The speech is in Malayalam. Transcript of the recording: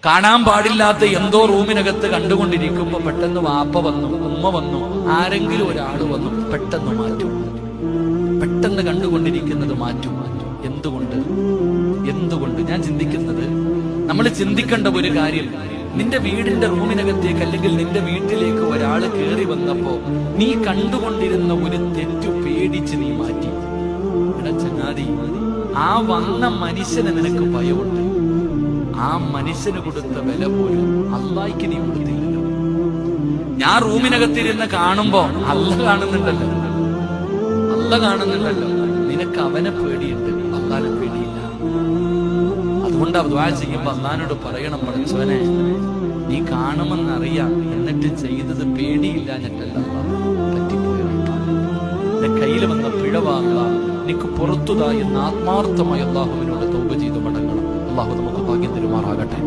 കാണാൻ പാടില്ലാത്ത എന്തോ റൂമിനകത്ത് കണ്ടുകൊണ്ടിരിക്കുമ്പോ പെട്ടെന്ന് വാപ്പ വന്നു, ഉമ്മ വന്നു, ആരെങ്കിലും ഒരാൾ വന്നു, പെട്ടെന്ന് മാറ്റും. പെട്ടെന്ന് കണ്ടുകൊണ്ടിരിക്കുന്നത് മാറ്റും. എന്തുകൊണ്ട് ഞാൻ ചിന്തിക്കുന്നത്, നമ്മൾ ചിന്തിക്കേണ്ട ഒരു കാര്യം, നിന്റെ വീടിന്റെ റൂമിനകത്തേക്ക് അല്ലെങ്കിൽ നിന്റെ വീട്ടിലേക്ക് ഒരാൾ കയറി വന്നപ്പോ നീ കണ്ടുകൊണ്ടിരുന്ന ഒരു തെറ്റു പേടിച്ച് നീ മാറ്റി. എടാ ചങ്ങാതി, ആ വന്ന മനുഷ്യന് നിനക്ക് ഭയമുണ്ട്. ആ മനുഷ്യന് കൊടുത്ത വില പോലും അള്ളാഹിക്ക് നീ കൊടുത്തില്ലല്ലോ. ഞാൻ റൂമിനകത്തിരുന്ന് കാണുമ്പോ അല്ല കാണുന്നുണ്ടല്ലോ, നിനക്ക് അവനെ പേടിയുണ്ട്, അള്ളാനെ പേടിയില്ല. അതുകൊണ്ട് ദുആ ചെയ്യുമ്പോ അള്ളാനോട് പറയണം, പടച്ചവനെ നീ കാണുമെന്നറിയാം, എന്നിട്ട് ചെയ്തത് പേടിയില്ലാഞ്ഞിട്ടല്ല, പറ്റിപ്പോയ എന്റെ കയ്യിൽ വന്ന പിഴവാക എനിക്ക് പുറത്തുതാ എന്ന് ആത്മാർത്ഥമായി അള്ളാഹുവിനോട് തൗബ ചെയ്ത് മടങ്ങണം. അള്ളാഹു നമുക്ക് ഭാഗ്യം തരുമാറാകട്ടെ.